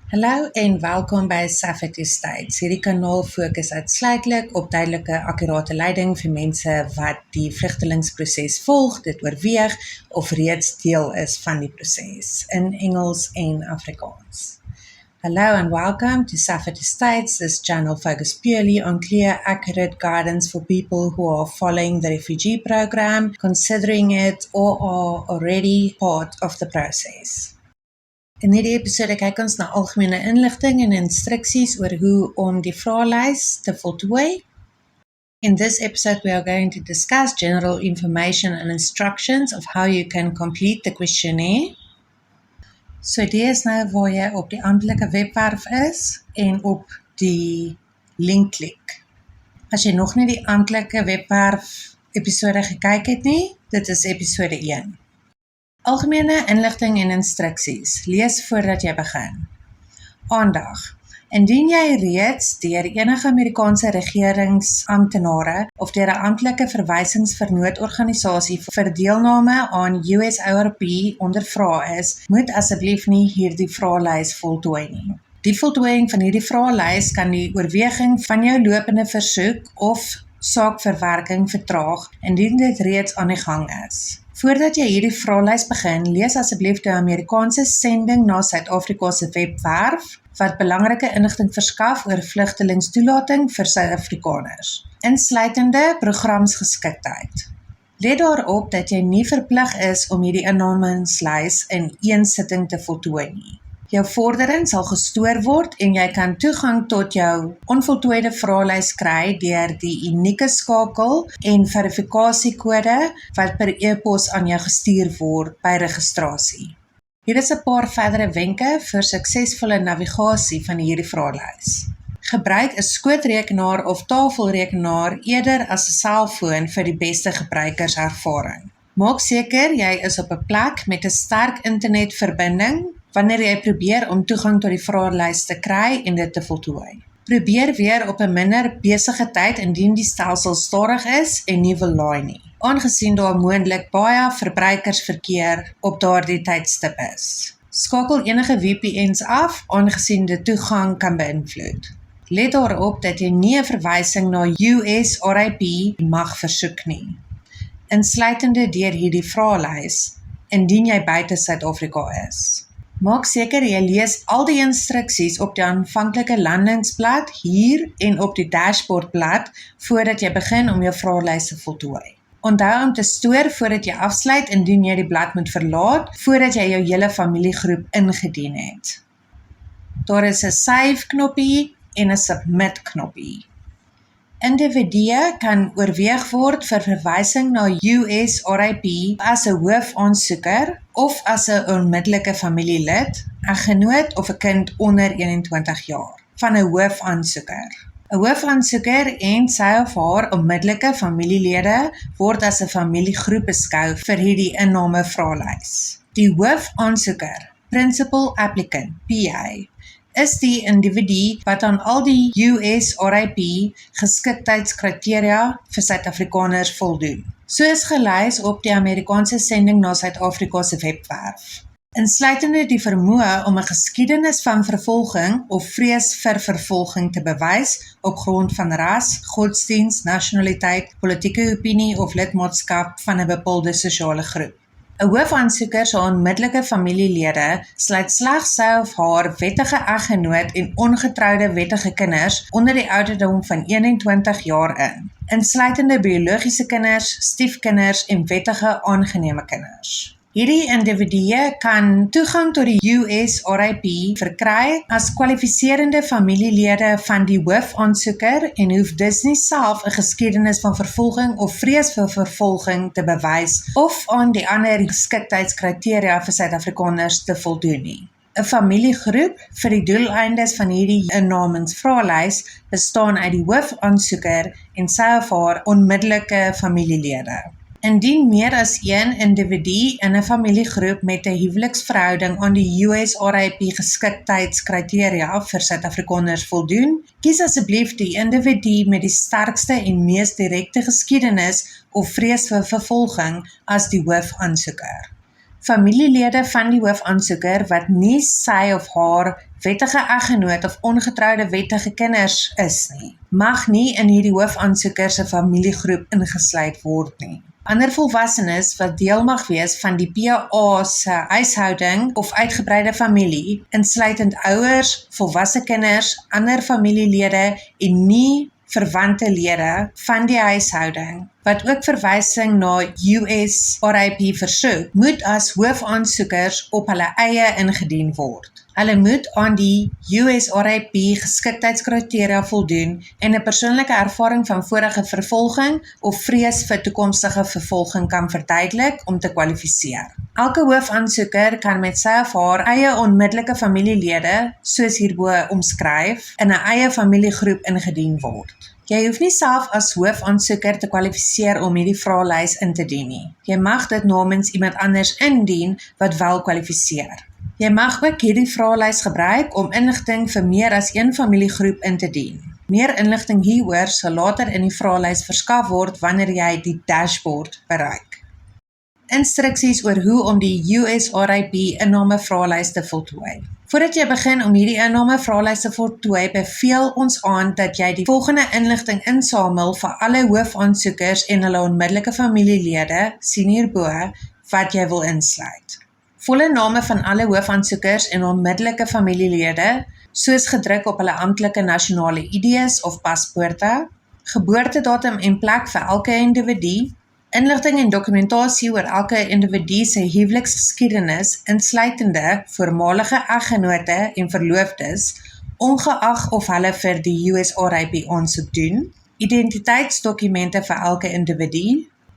Hallo en welkom by Safety States. Hierdie kanaal fokus uitsluitlik op duidelike, akkurate leiding vir mense wat die vlugtelingsproses volg, dit oorweeg of reeds deel is van die proses in Engels en Afrikaans. Hello and welcome to Safety States. This channel focuses purely on clear, accurate guidance for people who are following the refugee program, considering it, or are already part of the process. In hierdie episode kyk ons na algemene inligting en instruksies oor hoe om die vraelys te voltooi. In this episode, we are going to discuss general information and instructions of how you can complete the questionnaire. So dit is nou waar jy op die amptelike webwerf is en op die link klik. As jy nog nie die amptelike webwerf episode gekyk het nie, dit is episode 1. Algemene inligting en instruksies. Lees voordat jy begin. Aandag. Indien jy reeds deur enige Amerikaanse regeringsamptenare of deur 'n amptelike verwysingsvernoot-organisasie vir deelname aan USORP ondervra is, moet asseblief nie hierdie vraelys voltooi nie. Die voltooiing van hierdie vraelys kan die oorweging van jou lopende versoek of saakverwerking vertraag indien dit reeds aan die gang is. Voordat jy hierdie vraelys begin, lees asseblief die Amerikaanse sending na Suid-Afrika se webwerf wat belangrike inligting verskaf oor vlugtelingstoelating vir Suid-Afrikaners, insluitende programsgeskiktheid. Let daarop dat jy nie verplig is om hierdie innameslys in een sitting te voltooi nie. Jou vordering sal gestoor word en jy kan toegang tot jou onvoltooide vraelys kry deur die unieke skakel en verifikasiekode wat per e-pos aan jou gestuur word by registrasie. Hier is 'n paar verdere wenke vir suksesvolle navigasie van hierdie vraelys. Gebruik 'n skootrekenaar of tafelrekenaar eerder as 'n selfoon vir die beste gebruikerservaring. Maak seker jy is op 'n plek met 'n sterk internetverbinding wanneer jy probeer om toegang tot die vraelys te kry en dit te voltooi. Probeer weer op 'n minder besige tyd indien die stelsel stadig is en nie wil laai nie, aangesien daar moontlik baie verbruikersverkeer op daardie tydstip is. Skakel enige VPN's af, aangesien dit toegang kan beïnvloed. Let daarop dat jy nie 'n verwysing na USORP mag versoek nie, insluitende deur hierdie vraelys, indien jy buite Suid-Afrika is. Maak seker jy lees al die instruksies op die aanvanklike landingsblad hier en op die dashboardblad voordat jy begin om jou vraelys te voltooi. Onthou om te stoor voordat jy afsluit indien jy die blad moet verlaat voordat jy jou hele familiegroep ingedien het. Daar is 'n save knoppie en 'n submit knoppie. Individue kan oorweeg word vir verwysing na USORP as 'n hoofaansoeker of as 'n onmiddellike familielid, 'n genoot of 'n kind onder 21 jaar van 'n hoofaansoeker. 'n Hoofaansoeker en sy of haar onmiddellike familielede word as 'n familiegroep beskou vir hierdie inname vraelys. Die hoofaansoeker, Principal Applicant, PA, is die individu wat aan al die USORP geskiktheidskriteria vir Suid-Afrikaners voldoen, soos gelys op die Amerikaanse sending na Suid-Afrika se webwerf, insluitende die vermoë om 'n geskiedenis van vervolging of vrees vir vervolging te bewys op grond van ras, godsdiens, nasionaliteit, politieke opinie of lidmaatskap van 'n bepaalde sosiale groep. 'n Hoofaansoeker se onmiddellike familielede sluit slegs sy of haar wettige eggenoot en ongetroude wettige kinders onder die ouderdom van 21 jaar in, insluitende biologiese kinders, stiefkinders en wettige aangeneme kinders. Hierdie individue kan toegang tot die USORP verkry as kwalifiserende familielede van die hoofaansoeker en hoef dus nie self 'n geskiedenis van vervolging of vrees vir vervolging te bewys of aan die ander geskiktheidskriteria vir Suid-Afrikaners te voldoen nie. 'n Familiegroep vir die doeleindes van hierdie innamensvraelys bestaan uit die hoofaansoeker en sy of haar onmiddellike familielede. Indien meer as een individu in 'n familiegroep met 'n huweliksverhouding aan die USORP geskiktheidskriteria vir Suid-Afrikaners voldoen, kies asseblief die individu met die sterkste en mees direkte geskiedenis of vrees vir vervolging as die hoofaansoeker. Familielede van die hoofaansoeker wat nie sy of haar wettige eggenoot of ongetroude wettige kinders is nie, mag nie in hierdie hoofaansoeker se familiegroep ingesluit word nie. Ander volwassenes wat deel mag wees van die PA se huishouding of uitgebreide familie, insluitend ouers, volwasse kinders, ander familielede en nie verwante lede van die huishouding, wat ook verwysing na USRIP versoek, moet as hoofaansoekers op hulle eie ingedien word. Hulle moet aan die USRIP geskiktheidskriteria voldoen en 'n persoonlike ervaring van vorige vervolging of vrees vir toekomstige vervolging kan verduidelik om te kwalifiseer. Elke hoofaansoeker kan met sy of haar eie onmiddellike familielede, soos hierbo omskryf, in 'n eie familiegroep ingedien word. Jy hoef nie self as hoofaansoeker te kwalifiseer om hierdie vraelys in te dien nie. Jy mag dit namens iemand anders indien wat wel kwalifiseer. Jy mag ook hierdie vraelys gebruik om inligting vir meer as een familiegroep in te dien. Meer inligting hieroor sal later in die vraelys verskaf word wanneer jy die dashboard bereik. Instruksies oor hoe om die USRIP inname vraelys te voltooi. Voordat jy begin om hierdie inname vraelys te voltooi, beveel ons aan dat jy die volgende inligting insamel vir alle hoofaansoekers en hulle onmiddellike familielede, sien hierbo, wat jy wil insluit. Volle name van alle hoofaansoekers en onmiddellike familielede, soos gedruk op hulle amptelike nasionale ID's of paspoorte, geboortedatum en plek vir elke individu, inligting en dokumentasie oor elke individu se huweliksgeskiedenis, insluitende voormalige eggenote en verloofdes, ongeag of hulle vir die USRIP aansoek doen, identiteitsdokumente vir elke individu,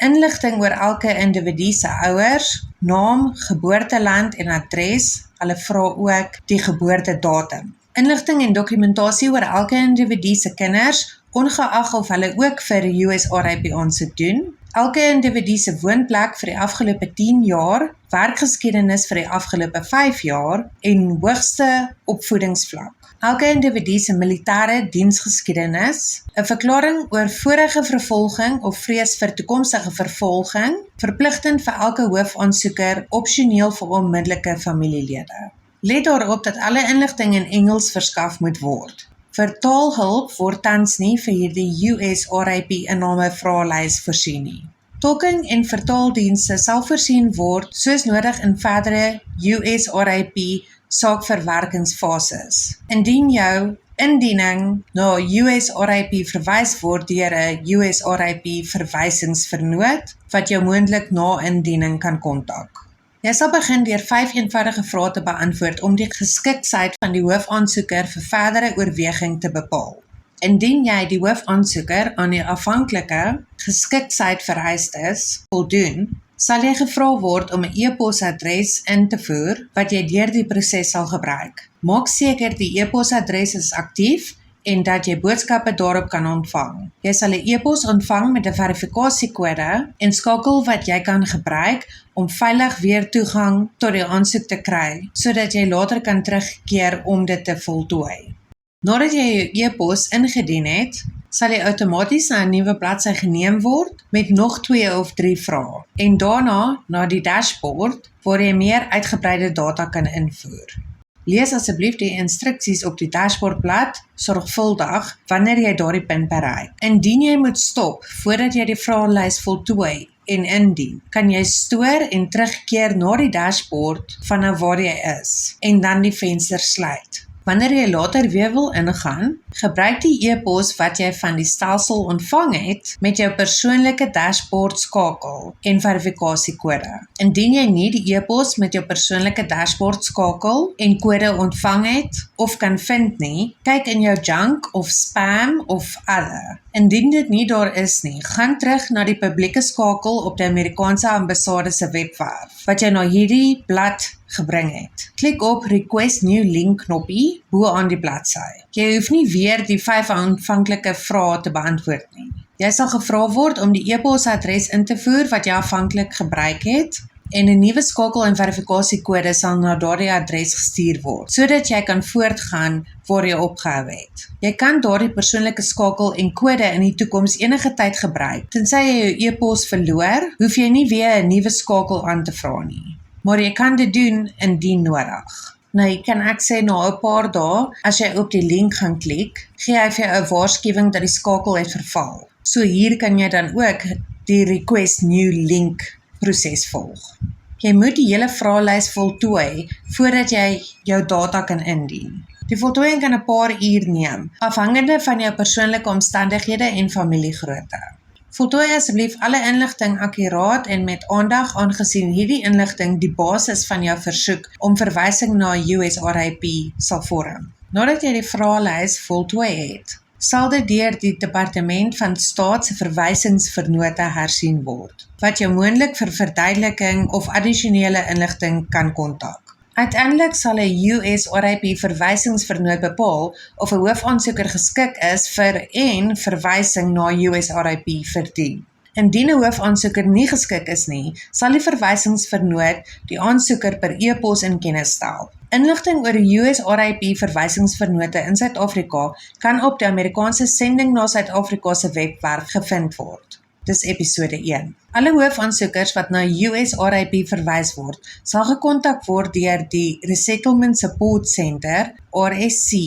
inligting oor elke individu se ouers, naam, geboorteland en adres, hulle vra ook die geboortedatum. Inligting en dokumentasie oor elke individu se kinders, ongeag of hulle ook vir die USRIP aansoek doen, elke individu se woonplek vir die afgelope 10 jaar, werkgeskiedenis vir die afgelope 5 jaar en hoogste opvoedingsvlak. Elke individu se militêre diensgeskiedenis, 'n verklaring oor vorige vervolging of vrees vir toekomstige vervolging, verpligtend vir elke hoofaansoeker, opsioneel vir onmiddellike familielede. Let daarop dat alle inligting in Engels verskaf moet word. Vertaalhulp word tans nie vir hierdie USRIP inname vraelys voorsien nie. Tolking en vertaaldienste sal voorsien word soos nodig in verdere USRIP saakverwerkingsfases. Indien jou indiening na USRIP verwys word deur 'n USRIP verwysingsvernoot wat jou moontlik na indiening kan kontak. Jy sal begin deur 5 eenvoudige vrae te beantwoord om die geskiktheid van die hoofaansoeker vir verdere oorweging te bepaal. Indien jy die hoofaansoeker aan die afhanklike geskiktheidsvereistes voldoen, sal jy gevra word om 'n e-posadres in te voer wat jy deur die proses sal gebruik. Maak seker die e-posadres is aktief en dat jy boodskappe daarop kan ontvang. Jy sal 'n e-pos ontvang met 'n verifikasiekode en skakel wat jy kan gebruik om veilig weer toegang tot die aansoek te kry, sodat jy later kan terugkeer om dit te voltooi. Nadat jy jou e-pos ingedien het, sal jy outomaties na 'n nuwe bladsy geneem word met nog 2 of 3 vrae en daarna na die dashboard waar jy meer uitgebreide data kan invoer. Lees asseblief die instruksies op die dashboardblad sorgvuldig wanneer jy daardie punt bereik. Indien jy moet stop voordat jy die vraelys voltooi en indien, kan jy stoor en terugkeer na die dashboard vanaf waar jy is en dan die venster sluit. Wanneer jy later weer wil ingaan, gebruik die e-pos wat jy van die stelsel ontvang het met jou persoonlike dashboard skakel en verifikasiekode. Indien jy nie die e-pos met jou persoonlike dashboard skakel en kode ontvang het of kan vind nie, kyk in jou junk of spam of other. Indien dit nie daar is nie, gaan terug na die publieke skakel op die Amerikaanse ambassade se webwerf wat jy na hierdie blad gebring het. Klik op Request New Link knoppie bo aan die bladsy. Jy hoef nie weer die 5 aanvanklike vrae te beantwoord nie. Jy sal gevra word om die e-posadres in te voer wat jy aanvanklik gebruik het en 'n nuwe skakel en verifikasiekode sal na daardie adres gestuur word, sodat jy kan voortgaan waar jy opgehou het. Jy kan daardie persoonlike skakel en kode in die toekoms enige tyd gebruik. Tensy jy jou e-pos verloor, hoef jy nie weer 'n nuwe skakel aan te vra nie. maar jy kan dit doen indien nodig. Nou, kan ek sê na 'n paar dae, as jy op die link gaan klik, gee hy vir jou 'n waarskuwing dat die skakel het verval. So hier kan jy dan ook die request new link proses volg. Jy moet die hele vraelys voltooi voordat jy jou data kan indien. Die voltooiing kan 'n paar uur neem, afhangende van jou persoonlike omstandighede en familiegrootte. Voltooi asseblief alle inligting akkuraat en met aandag aangesien hierdie inligting die basis van jou versoek om verwysing na USRIP sal vorm. Nadat jy die vraelys voltooi het, sal dit deur die Departement van Staat se verwysingsvernote hersien word, wat jou moontlik vir verduideliking of addisionele inligting kan kontak. Uiteindelik sal 'n USRIP verwysingsvernoot bepaal of 'n hoofaansoeker geskik is vir en verwysing na USRIP verdien. Indien 'n hoofaansoeker nie geskik is nie, sal die verwysingsvernoot die aansoeker per e-pos in kennis stel. Inligting oor USRIP verwysingsvernote in Suid-Afrika kan op die Amerikaanse Sending na Suid-Afrika se webwerf gevind word. Dis episode 1. Alle hoofaansoekers wat na USRIP verwys word, sal gekontak word deur die Resettlement Support Center, RSC,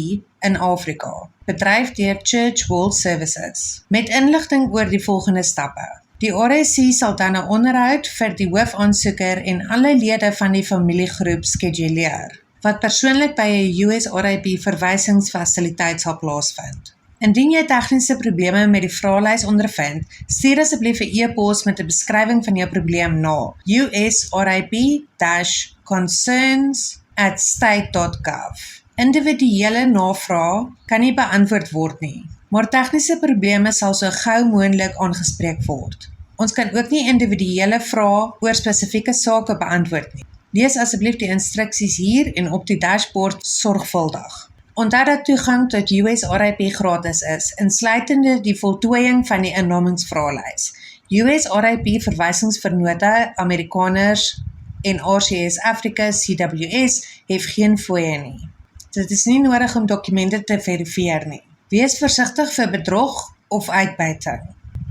in Afrika, bedryf deur Church World Services, met inligting oor die volgende stappe. Die RSC sal dan 'n onderhoud vir die hoofaansoeker en alle lede van die familiegroep skeduleer, wat persoonlik by 'n USRIP verwysingsfasiliteit sal plaasvind. Indien jy tegniese probleme met die vraelys ondervind, stuur asseblief 'n e-pos met 'n beskrywing van jou probleem na usrip-concerns@state.gov. Individuele navrae kan nie beantwoord word nie, maar tegniese probleme sal so gou moontlik aangespreek word. Ons kan ook nie individuele vrae oor spesifieke sake beantwoord nie. Lees asseblief die instruksies hier en op die dashboard sorgvuldig. Onthou dat toegang tot USRIP gratis is, insluitende die voltooiing van die innamingsvraelys. USRIP verwysingsvernote, Amerikaners en RCS Africa CWS het geen fooie nie. Dit is nie nodig om dokumente te verifieer nie. Wees versigtig vir bedrog of uitbuiting.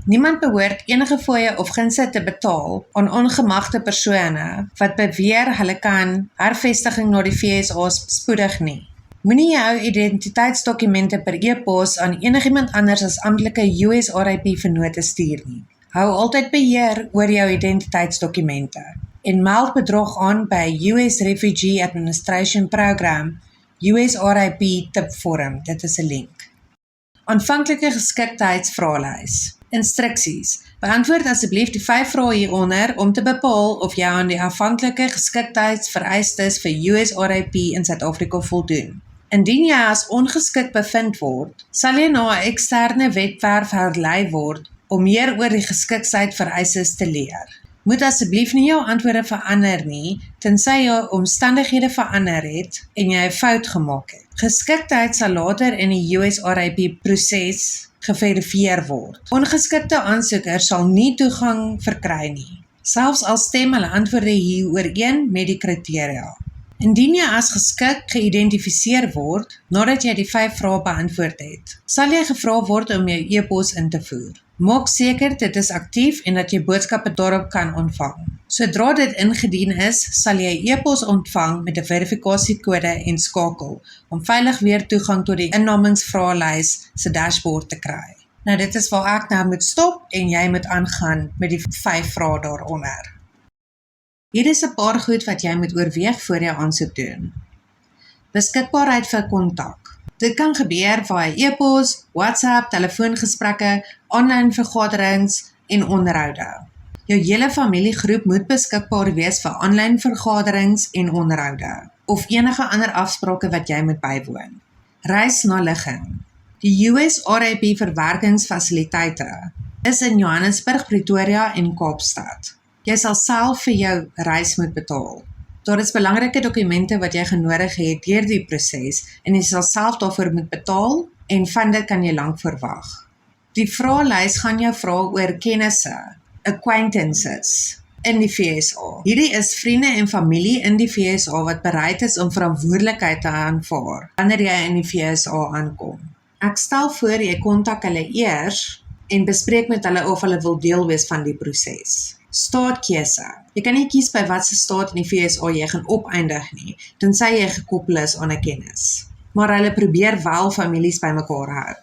Niemand behoort enige fooie of gunste te betaal aan ongemagte persone wat beweer hulle kan hervestiging na die VSA spoedig nie. Moenie jou identiteitsdokumente per e-pos aan enigiemand anders as amptelike USRIP vennote stuur nie. Hou altyd beheer oor jou identiteitsdokumente en meld bedrog aan by US Refugee Administration Program, USRIP tipvorm, dit is 'n link. Aanvanklike geskiktheidsvraelys. Instruksies. Beantwoord asseblief die 5 vrae hieronder om te bepaal of jy aan die aanvanklike geskiktheidsvereistes vir USRIP in Suid-Afrika voldoen. Indien jy as ongeskik bevind word, sal jy na 'n eksterne webwerf herlei word om meer oor die geskiktheidsvereistes te leer. Moet asseblief nie jou antwoorde verander nie, tensy jou omstandighede verander het en jy 'n fout gemaak het. Geskiktheid sal later in die USRIP proses geverifieer word. Ongeskikte aansoekers sal nie toegang verkry nie, selfs al stem hulle antwoorde hier ooreen met die kriteria. Indien jy as geskik geïdentifiseer word, nadat jy die 5 vrae beantwoord het, sal jy gevra word om jou e-pos in te voer. Maak seker dit is aktief en dat jy boodskappe daarop kan ontvang. Sodra dit ingedien is, sal jy 'n e-pos ontvang met 'n verifikasiekode en skakel om veilig weer toegang tot die innamingsvraelys se dashboard te kry. Nou dit is waar ek nou moet stop en jy moet aangaan met die 5 vrae daaronder. Hier is 'n paar goed wat jy moet oorweeg voor jy aansoek doen. Beskikbaarheid vir kontak. Dit kan gebeur via e-pos, WhatsApp, telefoongesprekke, aanlyn vergaderings en onderhoude. Jou hele familiegroep moet beskikbaar wees vir aanlyn vergaderings en onderhoude, of enige ander afsprake wat jy moet bywoon. Reis na ligging. Die USRIP verwerkingsfasiliteite is in Johannesburg, Pretoria en Kaapstad. Jy sal self vir jou reis moet betaal. Daar is belangrike dokumente wat jy genodig het deur die proses en jy sal self daarvoor moet betaal en van dit kan jy lank verwag. Die vraelys gaan jou vra oor kennisse, acquaintances in die VSA. Hierdie is vriende en familie in die VSA wat bereid is om verantwoordelikheid te aanvaar wanneer jy in die VSA aankom. Ek stel voor jy kontak hulle eers en bespreek met hulle of hulle wil deel wees van die proses. Staatkeuse. Jy kan nie kies by watse staat in die VSA jy gaan opeindig nie, tensy jy gekoppel is aan 'n kennis. Maar hulle probeer wel families bymekaar hou.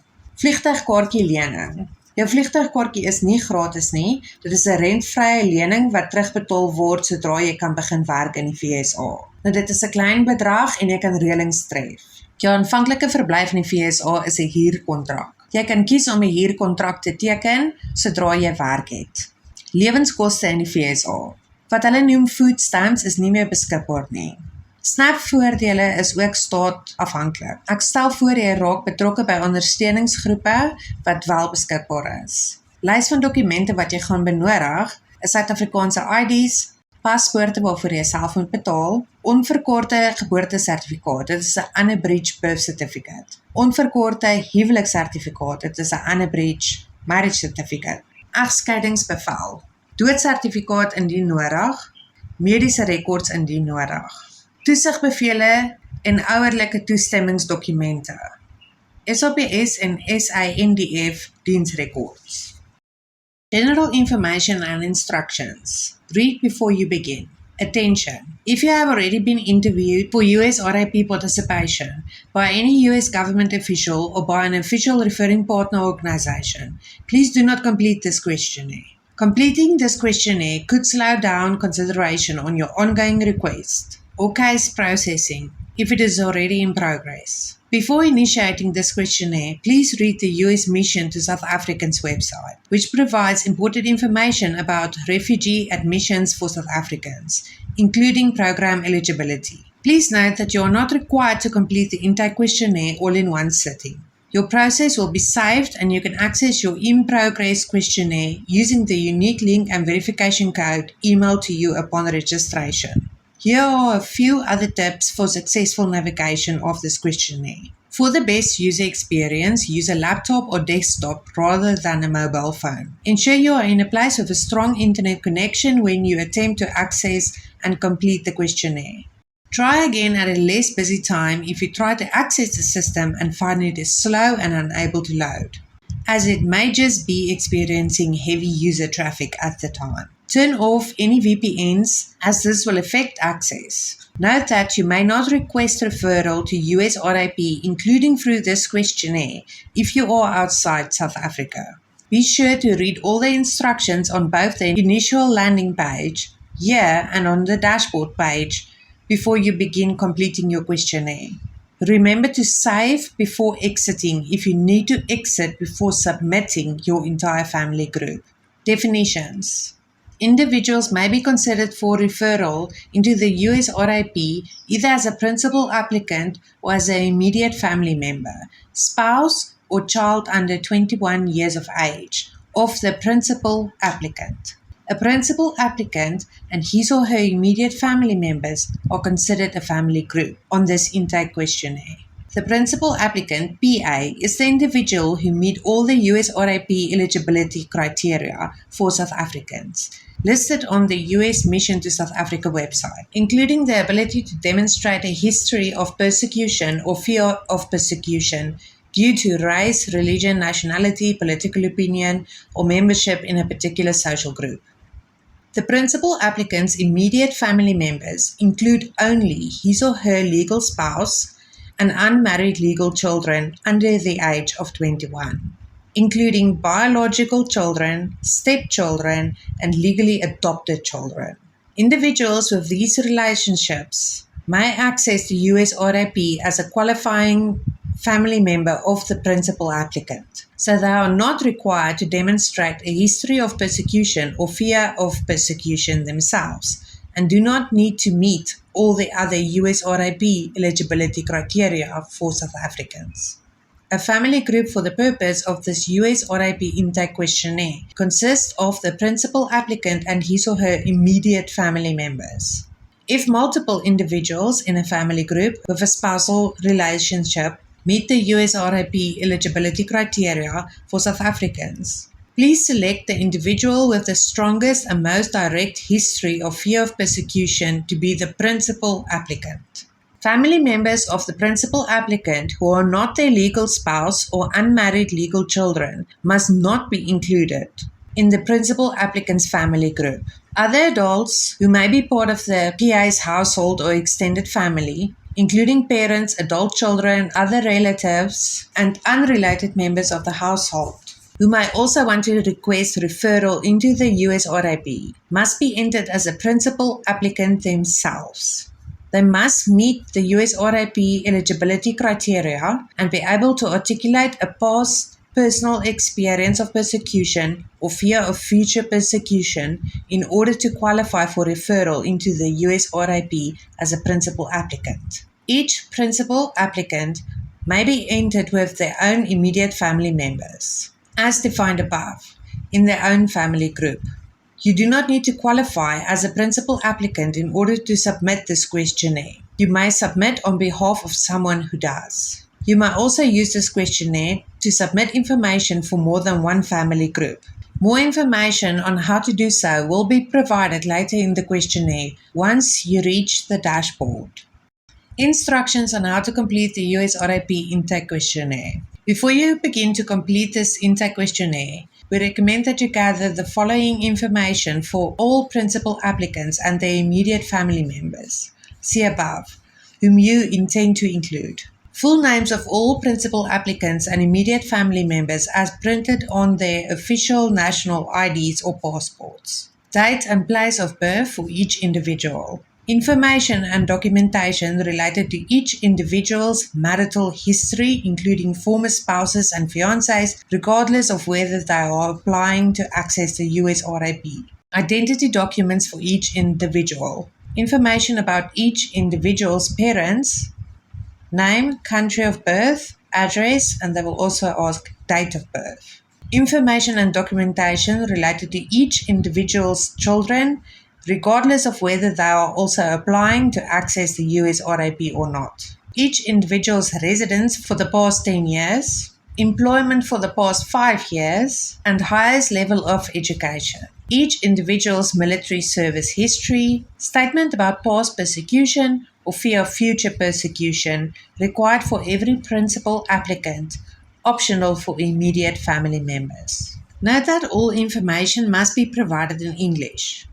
Vliegtuigkaartjie lening. Jou vliegtuigkaartjie is nie gratis nie, dit is 'n rentvrye lening wat terugbetaal word sodra jy kan begin werk in die VSA. Nou dit is 'n klein bedrag en jy kan reëlings tref. Jou aanvanklike verblyf in die VSA is 'n huurkontrak. Jy kan kies om 'n huurkontrak te teken sodra jy werk het. Lewenskoste in die VSA. Wat hulle noem food stamps is nie meer beskikbaar nie. SNAP-voordele is ook staatafhanklik. Ek stel voor jy raak betrokke by ondersteuningsgroepe wat wel beskikbaar is. Lys van dokumente wat jy gaan benodig is Suid-Afrikaanse ID's, paspoorte waarvoor jy self moet betaal, onverkorte geboortesertifikaat, dit is 'n unabridged birth certificate. Onverkorte huweliksertifikaat, dit is 'n unabridged marriage certificate. Egskeidingsbevel, doodsertifikaat indien nodig, mediese rekords indien nodig. Toesigbevele en ouerlike toestemmingsdokumente. SAPS en SANDF diensrekords. General information and instructions. Read before you begin. Attention. If you have already been interviewed for US RIP participation by any US government official or by an official referring partner organization, please do not complete this questionnaire. Completing this questionnaire could slow down consideration on your ongoing request or case processing if it is already in progress. Before initiating this questionnaire, please read the US Mission to South Africans website, which provides important information about refugee admissions for South Africans, including program eligibility. Please note that you are not required to complete the intake questionnaire all in one sitting. Your process will be saved and you can access your in-progress questionnaire using the unique link and verification code emailed to you upon registration. Here are a few other tips for successful navigation of this questionnaire. For the best user experience, use a laptop or desktop rather than a mobile phone. Ensure you are in a place with a strong internet connection when you attempt to access and complete the questionnaire. Try again at a less busy time if you try to access the system and find it is slow and unable to load, as it may just be experiencing heavy user traffic at the time. Turn off any VPNs as this will affect access. Note that you may not request referral to US RIP, including through this questionnaire, if you are outside South Africa. Be sure to read all the instructions on both the initial landing page, here, and on the dashboard page before you begin completing your questionnaire. Remember to save before exiting if you need to exit before submitting your entire family group. Definitions. Individuals may be considered for referral into the US RIP either as a principal applicant or as an immediate family member, spouse, or child under 21 years of age of the principal applicant. A principal applicant and his or her immediate family members are considered a family group on this intake questionnaire. The principal applicant, PA, is the individual who meet all the US RIP eligibility criteria for South Africans, listed on the US Mission to South Africa website, including the ability to demonstrate a history of persecution or fear of persecution due to race, religion, nationality, political opinion, or membership in a particular social group. The principal applicant's immediate family members include only his or her legal spouse and unmarried legal children under the age of 21, including biological children, stepchildren, and legally adopted children. Individuals with these relationships may access the US RIP as a qualifying family member of the principal applicant, so they are not required to demonstrate a history of persecution or fear of persecution themselves, and do not need to meet all the other US RIP eligibility criteria for South Africans. A family group for the purpose of this US RIP intake questionnaire consists of the principal applicant and his or her immediate family members. If multiple individuals in a family group with a spousal relationship meet the US RIP eligibility criteria for South Africans, please select the individual with the strongest and most direct history of fear of persecution to be the principal applicant. Family members of the principal applicant who are not their legal spouse or unmarried legal children must not be included. in the principal applicant's family group. Other adults who may be part of the PA's household or extended family, including parents, adult children, other relatives, and unrelated members of the household, who may also want to request referral into the USRIP, must be entered as a principal applicant themselves. They must meet the USRIP eligibility criteria and be able to articulate a past personal experience of persecution or fear of future persecution in order to qualify for referral into the USRIP as a principal applicant. Each principal applicant may be entered with their own immediate family members, as defined above, in their own family group. You do not need to qualify as a principal applicant in order to submit this questionnaire. You may submit on behalf of someone who does. You may also use this questionnaire to submit information for more than one family group. More information on how to do so will be provided later in the questionnaire once you reach the dashboard. Instructions on how to complete the USRIP intake questionnaire. Before you begin to complete this intake questionnaire, we recommend that you gather the following information for all principal applicants and their immediate family members, see above, whom you intend to include. Full names of all principal applicants and immediate family members as printed on their official national IDs or passports. Date and place of birth for each individual. Information and documentation related to each individual's marital history, including former spouses and fiancés, regardless of whether they are applying to access the USRIP. Identity documents for each individual. Information about each individual's parents, name, country of birth, address, and they will also ask date of birth. Information and documentation related to each individual's children, regardless of whether they are also applying to access the USRIP or not. Each individual's residence for the past 10 years, employment for the past 5 years, and highest level of education. Each individual's military service history, statement about past persecution or fear of future persecution required for every principal applicant, optional for immediate family members. Note that all information must be provided in English.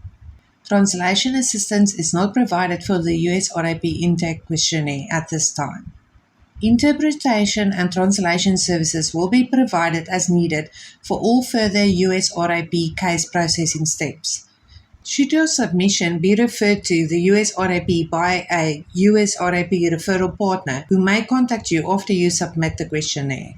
Translation assistance is not provided for the USRIP intake questionnaire at this time. Interpretation and translation services will be provided as needed for all further USRIP case processing steps. Should your submission be referred to the USRIP by a USRIP referral partner who may contact you after you submit the questionnaire.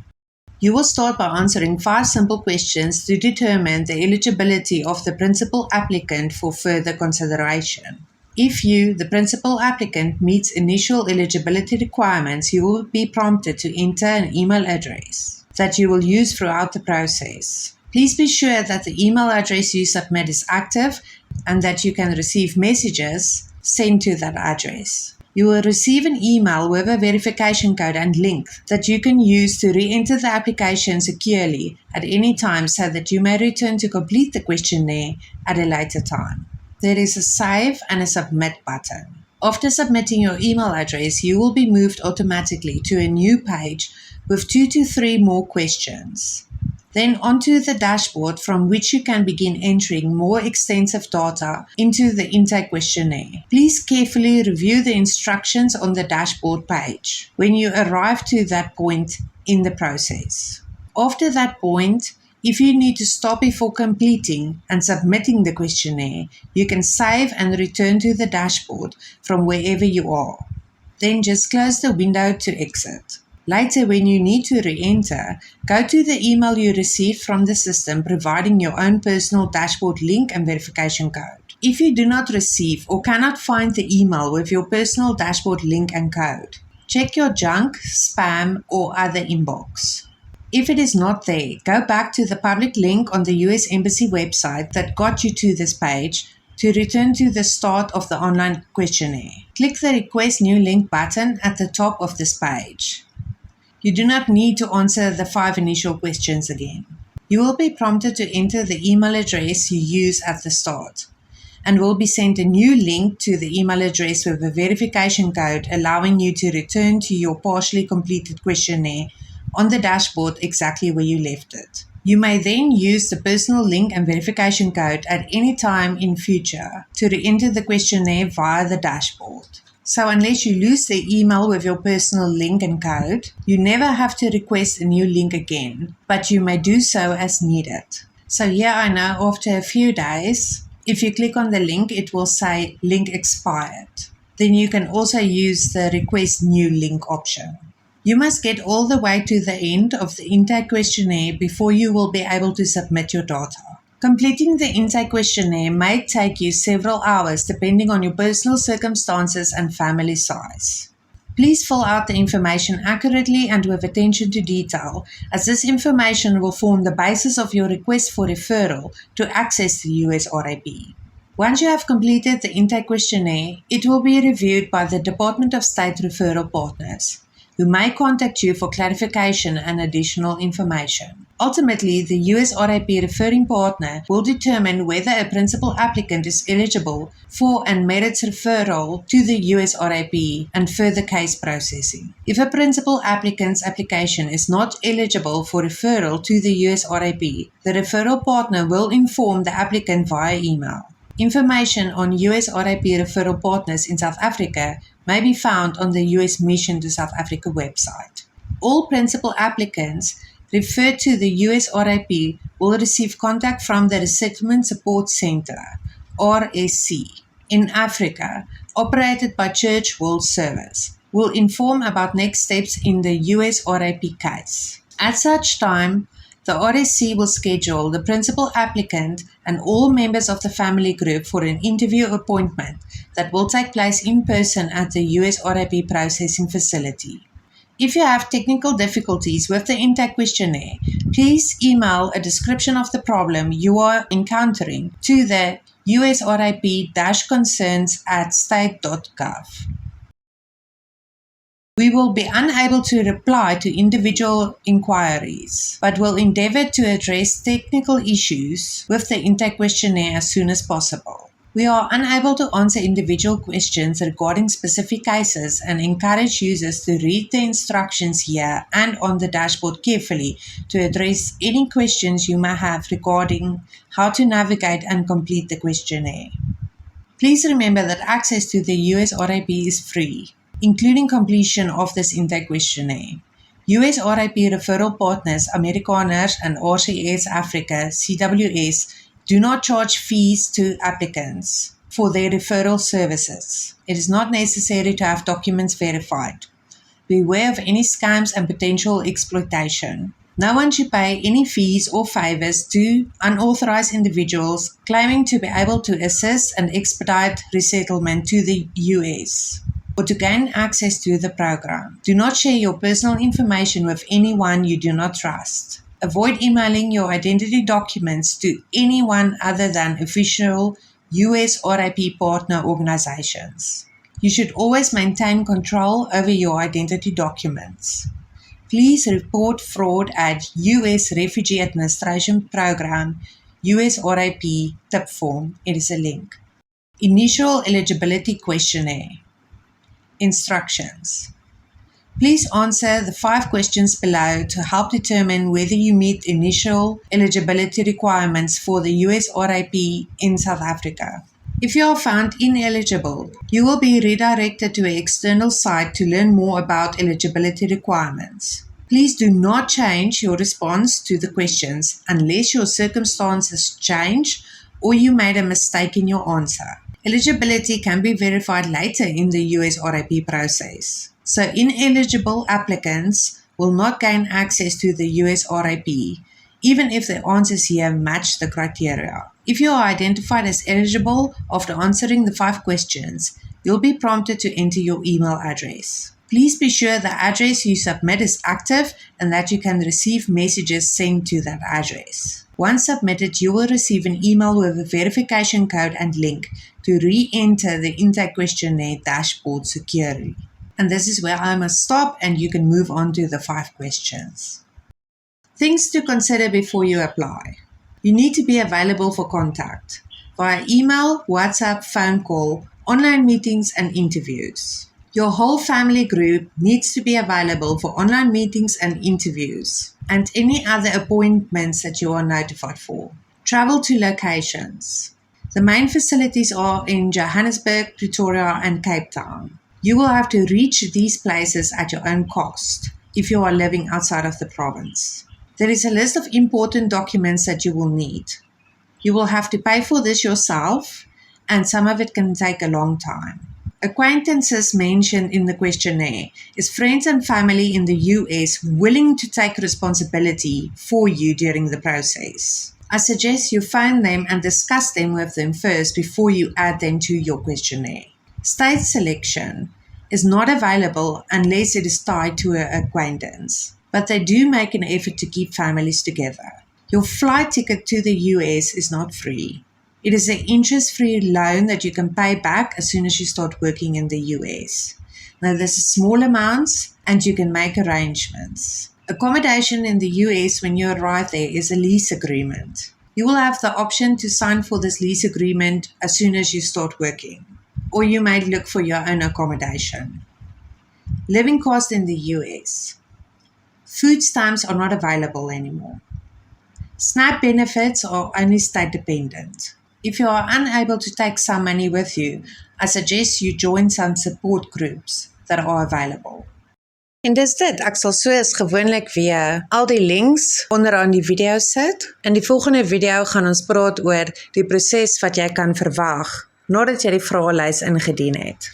You will start by answering 5 simple questions to determine the eligibility of the principal applicant for further consideration. If you, the principal applicant, meets initial eligibility requirements, you will be prompted to enter an email address that you will use throughout the process. Please be sure that the email address you submit is active and that you can receive messages sent to that address. You will receive an email with a verification code and link that you can use to re-enter the application securely at any time so that you may return to complete the questionnaire at a later time. There is a Save and a Submit button. After submitting your email address, you will be moved automatically to a new page with 2 to 3 more questions. Then onto the dashboard from which you can begin entering more extensive data into the intake questionnaire. Please carefully review the instructions on the dashboard page when you arrive to that point in the process. After that point, if you need to stop before completing and submitting the questionnaire, you can save and return to the dashboard from wherever you are. Then just close the window to exit. Later, when you need to re-enter, go to the email you received from the system providing your own personal dashboard link and verification code. If you do not receive or cannot find the email with your personal dashboard link and code, check your junk, spam, or other inbox. If it is not there, go back to the public link on the US Embassy website that got you to this page to return to the start of the online questionnaire. Click the Request New Link button at the top of this page. You do not need to answer the 5 initial questions again. You will be prompted to enter the email address you use at the start and will be sent a new link to the email address with a verification code allowing you to return to your partially completed questionnaire on the dashboard exactly where you left it. You may then use the personal link and verification code at any time in future to re-enter the questionnaire via the dashboard. So unless you lose the email with your personal link and code, you never have to request a new link again, but you may do so as needed. So here I know after a few days, if you click on the link, it will say link expired. Then you can also use the request new link option. You must get all the way to the end of the intake questionnaire before you will be able to submit your data. Completing the intake questionnaire may take you several hours depending on your personal circumstances and family size. Please fill out the information accurately and with attention to detail, as this information will form the basis of your request for referral to access the USRAP. Once you have completed the intake questionnaire, it will be reviewed by the Department of State referral partners, who may contact you for clarification and additional information. Ultimately, the USRAP referring partner will determine whether a principal applicant is eligible for and merits referral to the USRAP and further case processing. If a principal applicant's application is not eligible for referral to the USRAP, the referral partner will inform the applicant via email. Information on USRAP referral partners in South Africa may be found on the US Mission to South Africa website. All principal applicants referred to the USRAP will receive contact from the Resettlement Support Center, RSC, in Africa, operated by Church World Service, will inform about next steps in the USRAP case. At such time, the RSC will schedule the principal applicant and all members of the family group for an interview appointment that will take place in person at the USRAP processing facility. If you have technical difficulties with the intake questionnaire, please email a description of the problem you are encountering to the usrap-concerns@state.gov. We will be unable to reply to individual inquiries, but will endeavor to address technical issues with the intake questionnaire as soon as possible. We are unable to answer individual questions regarding specific cases and encourage users to read the instructions here and on the dashboard carefully to address any questions you may have regarding how to navigate and complete the questionnaire. Please remember that access to the USRAP is free, including completion of this intake questionnaire. USRAP referral partners, Amerikaners and RCS Africa, CWS, do not charge fees to applicants for their referral services. It is not necessary to have documents verified. Beware of any scams and potential exploitation. No one should pay any fees or favors to unauthorized individuals claiming to be able to assist and expedite resettlement to the US. Or to gain access to the program. Do not share your personal information with anyone you do not trust. Avoid emailing your identity documents to anyone other than official USRAP partner organizations. You should always maintain control over your identity documents. Please report fraud at US Refugee Administration Program, USRAP tip form. It is a link. Initial eligibility questionnaire. Instructions. Please answer the 5 questions below to help determine whether you meet initial eligibility requirements for the USRAP in South Africa. If you are found ineligible, you will be redirected to an external site to learn more about eligibility requirements. Please do not change your response to the questions unless your circumstances change or you made a mistake in your answer. Eligibility can be verified later in the USRAP process. So ineligible applicants will not gain access to the USRAP, even if the answers here match the criteria. If you are identified as eligible after answering the 5 questions, you'll be prompted to enter your email address. Please be sure the address you submit is active and that you can receive messages sent to that address. Once submitted, you will receive an email with a verification code and link to re-enter the intake questionnaire dashboard securely. And this is where I must stop and you can move on to the 5 questions. Things to consider before you apply. You need to be available for contact via email, WhatsApp, phone call, online meetings, and interviews. Your whole family group needs to be available for online meetings and interviews, and any other appointments that you are notified for. Travel to locations. The main facilities are in Johannesburg, Pretoria, and Cape Town. You will have to reach these places at your own cost if you are living outside of the province. There is a list of important documents that you will need. You will have to pay for this yourself, and some of it can take a long time. Acquaintances mentioned in the questionnaire is friends and family in the US willing to take responsibility for you during the process. I suggest you phone them and discuss them with them first before you add them to your questionnaire. State selection is not available unless it is tied to an acquaintance, but they do make an effort to keep families together. Your flight ticket to the US is not free. It is an interest-free loan that you can pay back as soon as you start working in the US. Now, this is small amounts and you can make arrangements. Accommodation in the US when you arrive there is a lease agreement. You will have the option to sign for this lease agreement as soon as you start working, or you may look for your own accommodation. Living costs in the US. Food stamps are not available anymore. SNAP benefits are only state dependent. If you are unable to take some money with you, I suggest you join some support groups that are available. En dis dit, ek sal soos gewoonlik weer al die links onderaan die video sit. In die volgende video gaan ons praat oor die proses wat jy kan verwag nadat jy die vraelys ingedien het.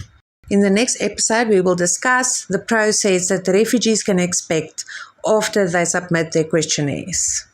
In the next episode, we will discuss the process that refugees can expect after they submit their questionnaires.